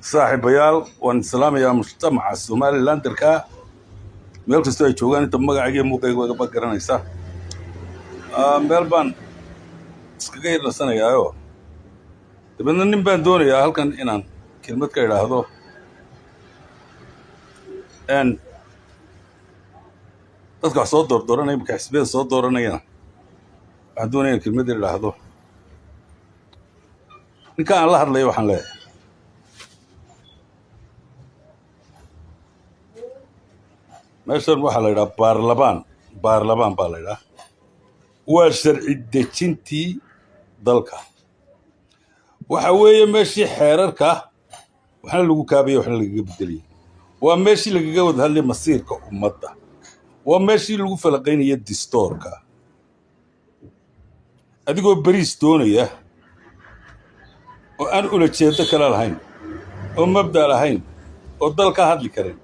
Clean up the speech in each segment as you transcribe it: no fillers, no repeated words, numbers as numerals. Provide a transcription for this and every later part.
saaxiibayaal waan salaamayaa mujtamaca Somaliland-ka meel kasta ay joogaan inta magacayga muuqayga ba garanaysa meel baan iskaga yeelanayaayo dabadna nin baan doonayaa halkan inaan kelmad ka idhaahdo dadka soo dooranaya marka xisbiyada soo dooranayana waxaan doonayaa kelmad idhaahdo ninka aan la hadlayo waxaan leeyahay meeshan waxaa la yidhaha baarlamaan baa la yidhaha waa sharci dejintii dalka waxa weeye meeshii xeerarka waxna lagu kaabaya waxna lagaga bedeliyay waa meeshii lagaga wada hadlay masiirka ummadda waa meeshii lagu falaqaynaya distoorka adigoo bariis doonaya oo aan ula jeedo kale lahayn oo mabda lahayn oo dal ka hadli karin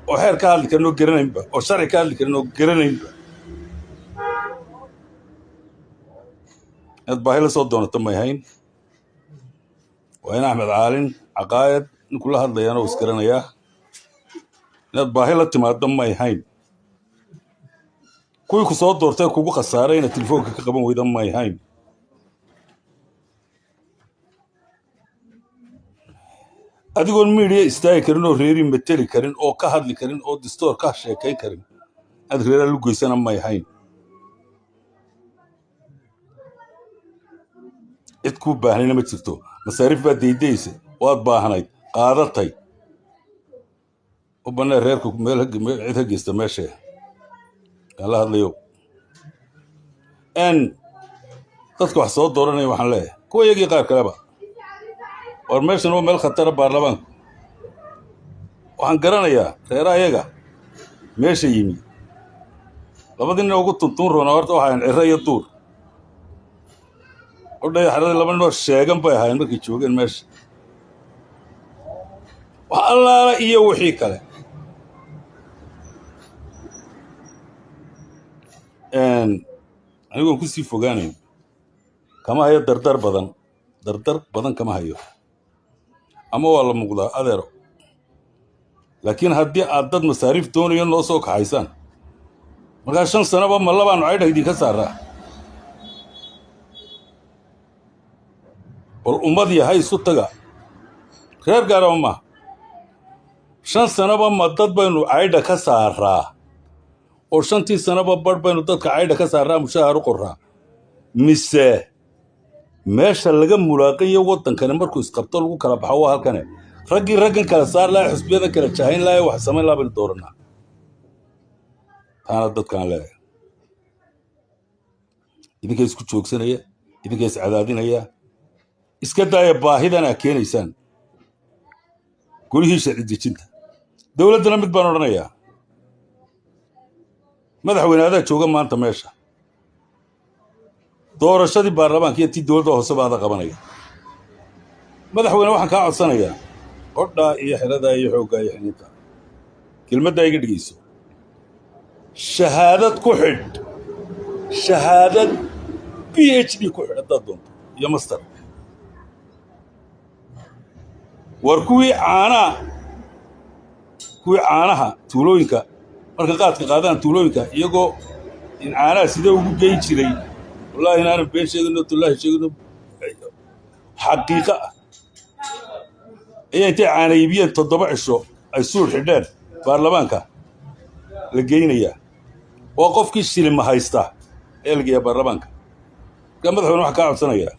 oo xeer ka hadli karin oo garanaynba oo sharci ka hadli karin oo garanaynba aad baahi la soo doonato may hayn waa in axmed caalin caqaayad ninku la hadlayana uu isgaranayaa inaad baahi la timaado may hayn kuwii ku soo doortay kugu khasaaray inaad telefoonka ka qaban weyda may hayn adigoon miidiya istaagi karin oo reeri mateli karin oo ka hadli karin oo distoor ka sheekayn karin aad reeraa lu geysana may hayn cid kuu baahnayna ma jirto masaariif baad daydaysa waad baahnayd qaadatay u bannee reerka meel cid ha geysta meeshee aan la hadlayo dadka wax soo dooranaya waxaan leeyahay kuwa iyagii qaar kaleba war meeshan waa meel khatara baarlamaanku waxaan garanayaa reeraha iyaga meesha yimi labadii nin ugu tuntuun roona horta waxaan cirro iyo duur odhay xaradii laba ninoo sheegan bay ahaayeen markay joogeen meesha wax allaala iyo wixii kale anigoon ku sii fogaanayn kama hayo dardar badan kama hayo ama waa la muuqdaa adeero laakiin haddii aad dad masaariif doonayo noo soo kaxaysaan markaa 5 sanaba ma labaanu caydha idinka saaraa bal ummad yahay isu taga reer gaaraba maaha 5 sanaba ma dad baynu caydha ka saaraa oo 5tii sanaba bar baynu dadka caydha ka saaraa mushaahar u qorraa mise meesha laga mulaaqayo waddankani markuu isqabto lagu kala baxo waa halkane raggan kala saar lahaa xisbiyada kala jahayn lahaa wax samayn lahaa baynu dooranaa taana dadkaan leeyahay idinka isku joogsanaya idinka iscadaadinaya iska daaya baahidan aa keenaysaan golihii sharci dejinta dowladdana mid baan odhanayaa madaxweyne adaa jooga maanta meesha doorashadii baarlamaanka iyo tii dowladda hoose baada qabanaya madaxweyne waxaan kaa codsanayaa qodhaa iyo xeradaa iyo xooggaa iyo xiniinta kelmaddaa iga dhegeyso shahaadad ku xidh shahaadad PhD ku xidh haddaad doonto iyo master war kuwii caanaha tuulooyinka marka qaadka qaadaan tuulooyinka iyagoo in caanaha sidee ugu geyn jiray wallaahi inaanan been sheegino tullaahi sheegino xaqiiqa ah ayaa intay caanaybiyeen 7 cisho ay suur xidheen baarlamaanka la geynayaa waa qofkii shilima haysta ee la geeyaa baarlamaanka markaa madaxweyne waxaa kaa codsanayaa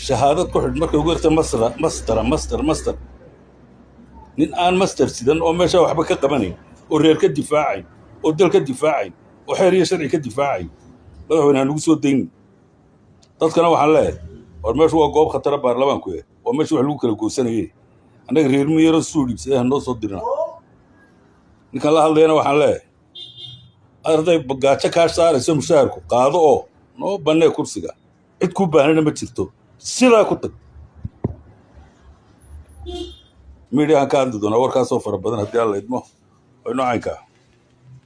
shahaadad ku xidh markay ugu yarta master nin aan master sidan oo meeshaa waxba ka qabanayn oo reer ka difaacayn oo dal ka difaacayn oo xeer iyo sharci ka difaacayn madaxweyne aan ugu soo daynin dadkana waxaan leeyahay war meeshu waa goob khatara baarlamaanku waa meesha wax lagu kala goosanayay annaga reer miyaro suu dhiibsaday hanoo soo dirina ninkan la hadlayana waxaan leeyahay arday bagaajo kaa saarayso mushaharku qaado oo noo bannee kursiga cid kuu baahnana ma jirto sidaa ku tag miidiyahan ka hadli doonaa warkaasoo fara badan haddii alla idmo way noocaynkaa